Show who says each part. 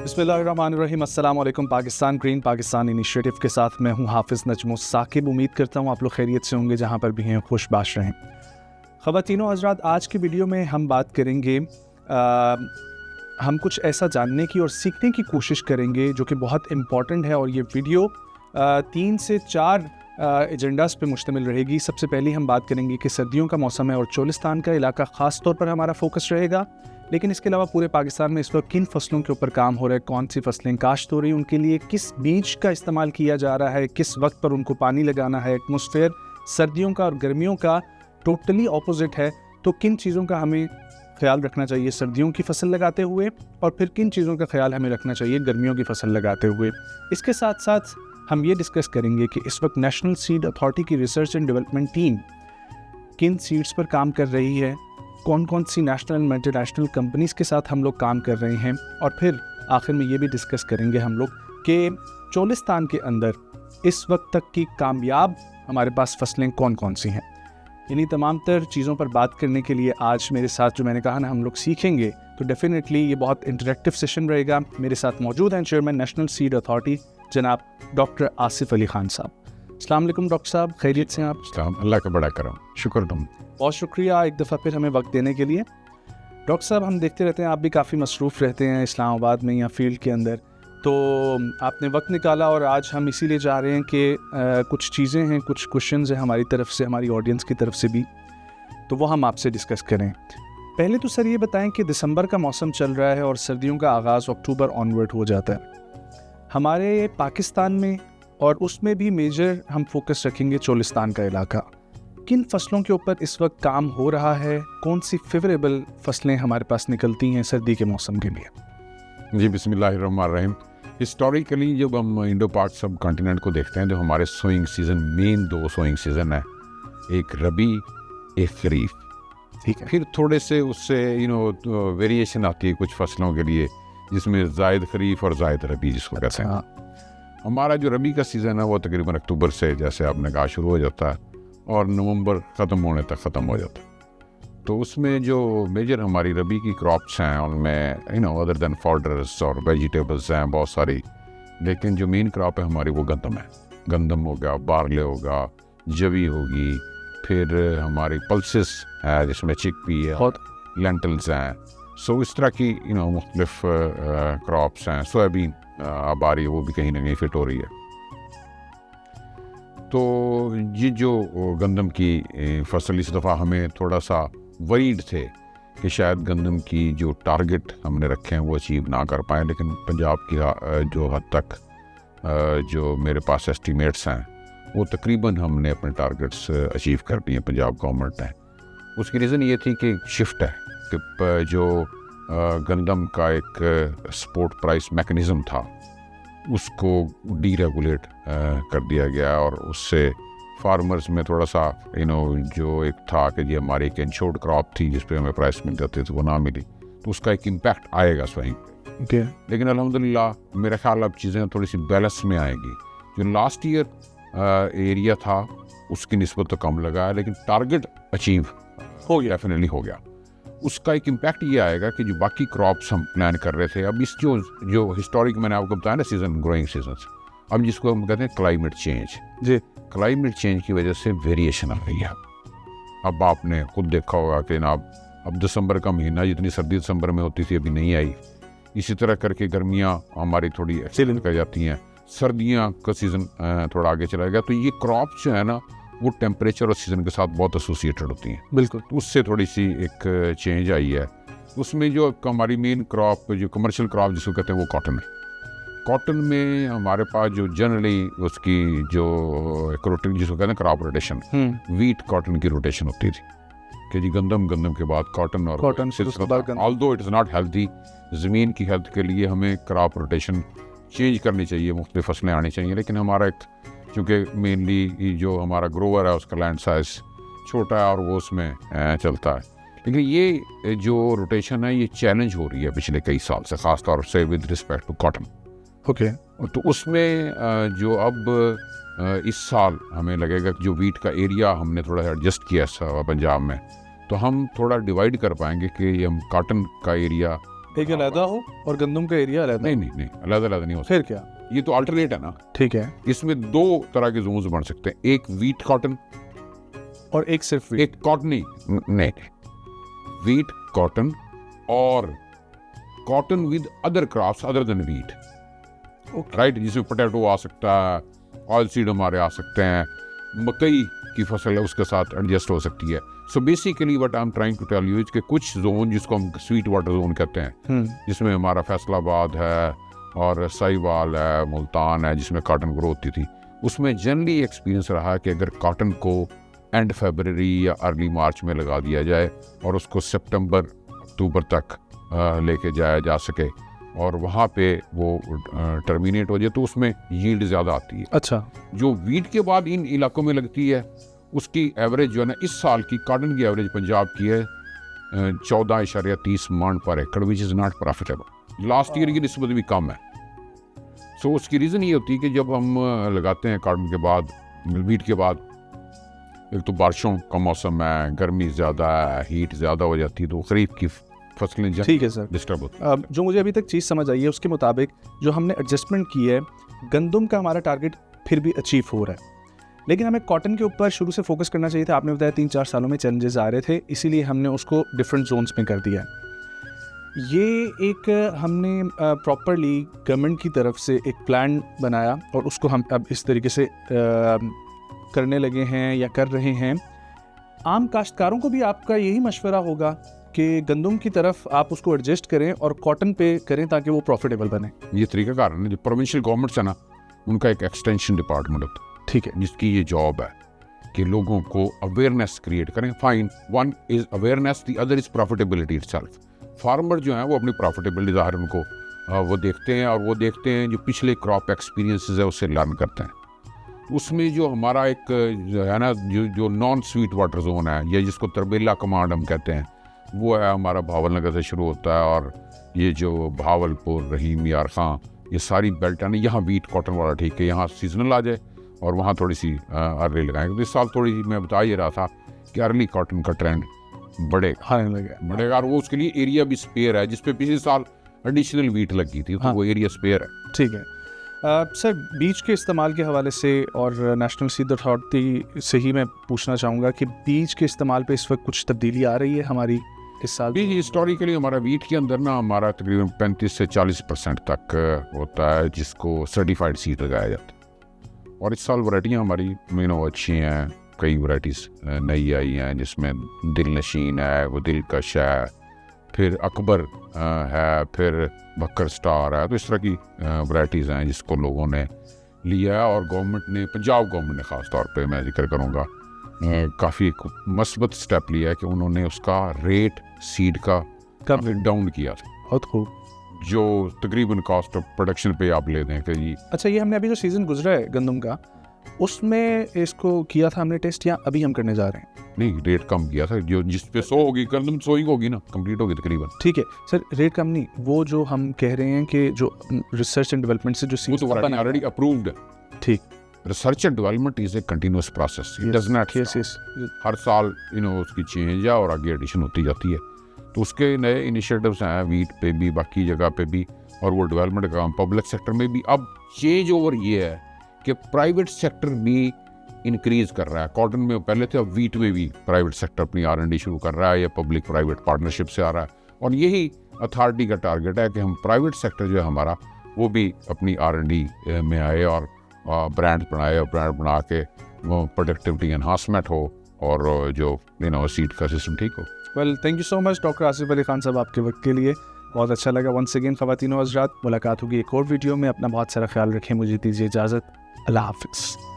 Speaker 1: बिस्मिल्लाहिर्रहमानिर्रहीम। अस्सलाम वालेकुम। पाकिस्तान ग्रीन पाकिस्तान इनिशिएटिव के साथ मैं हूं हाफिज़ नजमुस साकिब। उम्मीद करता हूं आप लोग खैरियत से होंगे, जहां पर भी हैं खुशबाश रहें। ख़वातीनो हज़रात, आज की वीडियो में हम बात करेंगे, हम कुछ ऐसा जानने की और सीखने की कोशिश करेंगे जो कि बहुत इम्पॉर्टेंट है, और ये वीडियो 3 से 4 एजेंडास पे मुश्तमिल रहेगी। सबसे पहले हम बात करेंगे कि सर्दियों का मौसम है और चोलिस्तान का इलाका ख़ास तौर पर हमारा फोकस रहेगा, लेकिन इसके अलावा पूरे पाकिस्तान में इस वक्त किन फसलों के ऊपर काम हो रहा है, कौन सी फसलें काश्त हो रही हैं, उनके लिए किस बीज का इस्तेमाल किया जा रहा है, किस वक्त पर उनको पानी लगाना है। एटमॉस्फेयर सर्दियों का और गर्मियों का टोटली ऑपोजिट है, तो किन चीज़ों का हमें ख्याल रखना चाहिए सर्दियों की फसल लगाते हुए, और फिर किन चीज़ों का ख्याल हमें रखना चाहिए गर्मियों की फसल लगाते हुए। इसके साथ साथ हम ये डिस्कस करेंगे कि इस वक्त नेशनल सीड अथॉरिटी की रिसर्च एंड डेवलपमेंट टीम किन सीड्स पर काम कर रही है, कौन कौन सी नेशनल एंड मल्टीनेशनल कंपनीज़ के साथ हम लोग काम कर रहे हैं, और फिर आखिर में ये भी डिस्कस करेंगे हम लोग कि चोलिस्तान के अंदर इस वक्त तक की कामयाब हमारे पास फसलें कौन कौन सी हैं। इन्हीं तमाम तर चीज़ों पर बात करने के लिए आज मेरे साथ, जो मैंने कहा ना, हम लोग सीखेंगे, तो डेफिनेटली ये बहुत इंटरेक्टिव सेशन रहेगा। मेरे साथ मौजूद हैं चेयरमैन नेशनल सीड अथॉरिटी जनाब डॉक्टर आसिफ अली खान साहब। अस्सलाम वालेकुम डॉक्टर साहब, खैरियत से हैं आप?
Speaker 2: अल्लाह का बड़ा करम, शुक्र तुम।
Speaker 1: बहुत शुक्रिया एक दफ़ा फिर हमें वक्त देने के लिए। डॉक्टर साहब, हम देखते रहते हैं आप भी काफ़ी मसरूफ़ रहते हैं इस्लामाबाद में या फील्ड के अंदर, तो आपने वक्त निकाला और आज हम इसीलिए जा रहे हैं कि कुछ चीज़ें हैं, कुछ क्वेश्चंस हैं हमारी तरफ से, हमारी ऑडियंस की तरफ से भी, तो वो हम आपसे डिस्कस करें। पहले तो सर ये बताएं कि दिसंबर का मौसम चल रहा है और सर्दियों का आगाज़ अक्टूबर ऑनवर्ड हो जाता है हमारे पाकिस्तान में, और उसमें भी मेजर हम फोकस रखेंगे चोलिस्तान का इलाका। किन फसलों के ऊपर इस वक्त काम हो रहा है, कौन सी फेवरेबल फसलें हमारे पास निकलती हैं सर्दी के मौसम के लिए?
Speaker 2: जी, बिस्मिल्लाहिर्रहमानिर्रहीम। हिस्टोरिकली जब हम इंडो पाक सब कॉन्टिनेंट को देखते हैं तो हमारे sowing season, main 2 sowing season है, एक रबी, एक खरीफ।
Speaker 1: ठीक है।
Speaker 2: फिर थोड़े से उससे वेरिएशन आती है कुछ फसलों के लिए, जिसमें जायद खरीफ और जायद रबी जिसको कहते हैं। हमारा जो रबी का सीज़न है वो तकरीबन अक्टूबर से, जैसे आपने कहा, शुरू हो जाता है और नवंबर ख़त्म होने तक ख़त्म हो जाता है। तो उसमें जो मेजर हमारी रबी की क्रॉप्स हैं उनमें अदर दैन फॉडर्स और वेजिटेबल्स हैं बहुत सारी, लेकिन जो मेन क्रॉप है हमारी वो गंदम है। गंदम हो गया, बारले होगा, जवी होगी, फिर हमारी पल्सेस है जिसमें चिकपी है, लेंटल्स हैं। सो इस तरह की मुख्तलिफ क्रॉप्स हैं। सोयाबीन अब आ रही है, वो भी कहीं ना कहीं फिट हो रही है। तो ये जो गंदम की फसल, इस दफ़ा हमें थोड़ा सा वरीड थे कि शायद गंदम की जो टारगेट हमने रखे हैं वो अचीव ना कर पाए, लेकिन पंजाब की जो हद तक जो मेरे पास एस्टीमेट्स हैं वो तकरीबन हमने अपने टारगेट्स अचीव कर दिए पंजाब गवर्नमेंट ने। उसकी रीज़न ये थी कि शिफ्ट है कि जो गंदम का एक सपोर्ट प्राइस मैकेनिज़्म था उसको डीरेगुलेट कर दिया गया, और उससे फार्मर्स में थोड़ा सा जो एक था कि ये हमारी एक इंश्योर्ड क्रॉप थी जिस पे हमें प्राइस मिल जाते थे, वो ना मिली, तो उसका एक इम्पैक्ट आएगा स्वयं पे। लेकिन अल्हम्दुलिल्लाह मेरा ख्याल अब चीज़ें थोड़ी सी बैलेंस में आएगी। जो लास्ट ईयर एरिया था उसकी निस्बत तो कम लगा है, लेकिन टारगेट अचीव हो गया, डेफिनेटली हो गया। उसका एक इम्पैक्ट ये आएगा कि जो बाकी क्रॉप्स हम प्लान कर रहे थे, अब इस जो हिस्टोरिक मैंने आपको बताया ना सीज़न, ग्रोइंग सीजन्स, अब जिसको हम कहते हैं क्लाइमेट चेंज, जी, क्लाइमेट चेंज की वजह से वेरिएशन आ गई है। अब आपने खुद देखा होगा कि ना अब दिसंबर का महीना, जितनी सर्दी दिसंबर में होती थी अभी नहीं आई। इसी तरह करके गर्मियाँ हमारी थोड़ी एक्सीलेंट कर जाती हैं, सर्दियाँ का सीज़न थोड़ा आगे चला गया। तो ये क्रॉप्स जो है ना वो टेम्परेचर और सीज़न के साथ बहुत एसोसिएटेड होती हैं।
Speaker 1: बिल्कुल।
Speaker 2: तो उससे थोड़ी सी एक चेंज आई है। उसमें जो हमारी मेन क्रॉप, जो कमर्शियल क्रॉप जिसको कहते हैं, वो कॉटन है। कॉटन में हमारे पास जो जनरली उसकी जो एक रोटेशन, जिसको कहते हैं क्रॉप रोटेशन, वीट कॉटन की रोटेशन होती थी कि जी गंदम के बाद कॉटन, और although it is not healthy, ज़मीन की हेल्थ के लिए हमें क्रॉप रोटेशन चेंज करनी चाहिए, मुख्तलिफ फसलें आनी चाहिए। लेकिन हमारा एक, चूँकि मेनली जो हमारा ग्रोवर है उसका लैंड साइज छोटा है और वो उसमें चलता है, लेकिन ये जो रोटेशन है ये चैलेंज हो रही है पिछले कई साल से, ख़ास तौर से with respect to cotton.
Speaker 1: Okay.
Speaker 2: तो उसमें जो अब इस साल हमें लगेगा कि जो वीट का एरिया हमने थोड़ा एडजस्ट किया पंजाब में, तो हम थोड़ा डिवाइड कर पाएंगे कि हम कॉटन का एरिया
Speaker 1: एक अलग हो और गंदम का एरिया अलग?
Speaker 2: नहीं नहीं नहीं, अलग अलग नहीं हो
Speaker 1: फिर क्या?
Speaker 2: सकता। ये तो अल्टरनेट है ना।
Speaker 1: ठीक है।
Speaker 2: इसमें दो तरह के जोन्स बन सकते हैं, एक वीट कॉटन
Speaker 1: और एक सिर्फ wheat?
Speaker 2: एक कॉटन नहीं, वीट कॉटन और cotton with other crops other than wheat, right, जिसमें पोटैटो आ सकता है, ऑयल सीड हमारे आ सकते हैं, मकई की फसल है उसके साथ एडजस्ट हो सकती है। So basically what I am trying to tell you is कि कुछ जोन जिसको हम स्वीट वाटर जोन कहते हैं, जिसमें हमारा फैसलाबाद है और साहिवाल है, मुल्तान है, जिसमें कॉटन ग्रो होती थी, उसमें जनरली एक्सपीरियंस रहा है कि अगर कॉटन को एंड फरवरी या अर्ली मार्च में लगा दिया जाए और उसको सितंबर अक्टूबर तक लेके जाया जा सके और वहाँ पे वो टर्मिनेट हो जाए तो उसमें यील्ड ज़्यादा आती है।
Speaker 1: अच्छा।
Speaker 2: जो वीट के बाद इन इलाकों में लगती है उसकी एवरेज जो है ना, इस साल की कॉटन की एवरेज पंजाब की है 14.30 मन पर एकड़, which is not profitable. Last year की निस्बत भी कम है। सो उसकी रीज़न ये होती है कि जब हम लगाते हैं कॉटन के बाद, वीट के बाद, एक तो बारिशों का मौसम है, गर्मी ज़्यादा है, हीट ज़्यादा हो जाती है, तो खरीफ की फसलें
Speaker 1: ठीक है सर
Speaker 2: डिस्टर्ब होती है।
Speaker 1: जो मुझे अभी तक चीज़ समझ आई है उसके मुताबिक जो हमने एडजस्टमेंट की है, गंदम का हमारा टारगेट फिर भी अचीव हो रहा है, लेकिन हमें कॉटन के ऊपर शुरू से फोकस करना चाहिए था। आपने बताया 3-4 सालों में चैलेंजेस आ रहे थे, इसीलिए हमने उसको डिफरेंट जोन्स में कर दिया है। ये एक हमने प्रॉपरली गवर्नमेंट की तरफ से एक प्लान बनाया और उसको हम अब इस तरीके से करने लगे हैं या कर रहे हैं। आम काश्तकारों को भी आपका यही मशवरा होगा कि गंदम की तरफ आप उसको एडजस्ट करें और कॉटन पे करें ताकि वो प्रॉफिटेबल बने।
Speaker 2: ये तरीकाकार है ना, जो प्रोविंशियल गवर्नमेंट्स है ना, उनका एक एक्सटेंशन डिपार्टमेंट होता है,
Speaker 1: ठीक है,
Speaker 2: जिसकी ये जॉब है कि लोगों को अवेयरनेस क्रिएट करें। Fine, one is awareness, the other is profitability itself. Farmer जो है वो अपनी प्रॉफिटेबिलिटी ज़ाहिर उनको वो देखते हैं, और वो देखते हैं जो पिछले क्रॉप एक्सपीरियंसेस है उससे लर्न करते हैं। उसमें जो हमारा एक जो है ना, जो नॉन स्वीट वाटर जोन है, या जिसको तरबेला कमांड हम कहते हैं, वो है हमारा भावल नगर से शुरू होता है, और ये जो भावलपुर, रहीम यार खां, ये सारी बेल्ट है ना, यहाँ वीट कॉटन वाला ठीक है, यहाँ सीजनल आ जाए और वहाँ थोड़ी सी अर्ली लगाएंगे। तो इस साल थोड़ी मैं बता ही रहा था कि अर्ली कॉटन का ट्रेंड बढ़ेगा, और वो उसके लिए एरिया भी स्पेयर है, जिसपे पिछले साल एडिशनल वीट लगी थी, तो वो एरिया स्पेयर है।
Speaker 1: ठीक है। सर, बीज के इस्तेमाल के हवाले से और नेशनल सीड अथॉरिटी से ही मैं पूछना चाहूँगा कि बीज के इस्तेमाल पे इस वक्त कुछ तब्दीली आ रही है हमारी इस साल?
Speaker 2: बीज हिस्टोरिकली हमारा वीट के अंदर ना हमारा तकरीबन 35 से 40% तक होता है जिसको सर्टिफाइड सीड लगाया जाता है, और इस साल वैरायटियाँ हमारी अच्छी हैं, कई वैराइटीज़ नई आई हैं, जिसमें दिल नशीन है, वो दिलकश है, फिर अकबर है, फिर बकर स्टार है। तो इस तरह की वैराइटीज़ हैं जिसको लोगों ने लिया है, और गवर्नमेंट ने, पंजाब गवर्नमेंट ने ख़ास तौर पे मैं जिक्र करूँगा, काफ़ी मस्बत स्टेप लिया है कि उन्होंने उसका रेट सीड का डाउन किया था।
Speaker 1: बहुत खूब।
Speaker 2: जो तकरीबन कॉस्ट ऑफ प्रोडक्शन पे आप ले दें कि जी।
Speaker 1: अच्छा, ये हमने अभी जो सीज़न गुजरा है गंदम का, उसमें इसको किया था हमने टेस्ट, या अभी हम करने जा रहे हैं?
Speaker 2: नहीं, रेट कम किया था, जो जिस पे 100 होगी, गंदम 100 ही होगी ना, कंप्लीट होगी तकरीबन।
Speaker 1: ठीक है सर, रेट कम नहीं, वो जो हम कह रहे हैं कि जो रिसर्च एंड डेवलपमेंट से जो
Speaker 2: वो तो ऑलरेडी अप्रूव्ड है।
Speaker 1: ठीक,
Speaker 2: research and development is a continuous process, it does not हर साल उसकी चेंज है और आगे एडिशन होती जाती है। तो उसके नए इनिशिएटिव्स हैं वीट पे भी, बाकी जगह पे भी, और वो डेवलपमेंट का पब्लिक सेक्टर में भी। अब चेंज ओवर ये है कि प्राइवेट सेक्टर भी इंक्रीज कर रहा है। कॉटन में पहले थे, अब वीट में भी प्राइवेट सेक्टर अपनी R&D शुरू कर रहा है, या पब्लिक प्राइवेट पार्टनरशिप से आ रहा है, और यही अथॉरिटी का टारगेट है कि हम प्राइवेट सेक्टर जो है हमारा, वो भी अपनी R&D में आए और ब्रांड बनाए, और ब्रांड बना के वो प्रोडक्टिविटी एनहांसमेंट हो, और जो सीड का सिस्टम ठीक हो।
Speaker 1: Well, thank you so much doctor Asif Ali Khan साहब, आपके वक्त के लिए बहुत अच्छा लगा। वंस अगेन ख़वातीन व हज़रात, मुलाकात होगी एक और वीडियो में। अपना बहुत सारा ख्याल रखें, मुझे दीजिए इजाज़त। अल्लाह हाफ़िज़।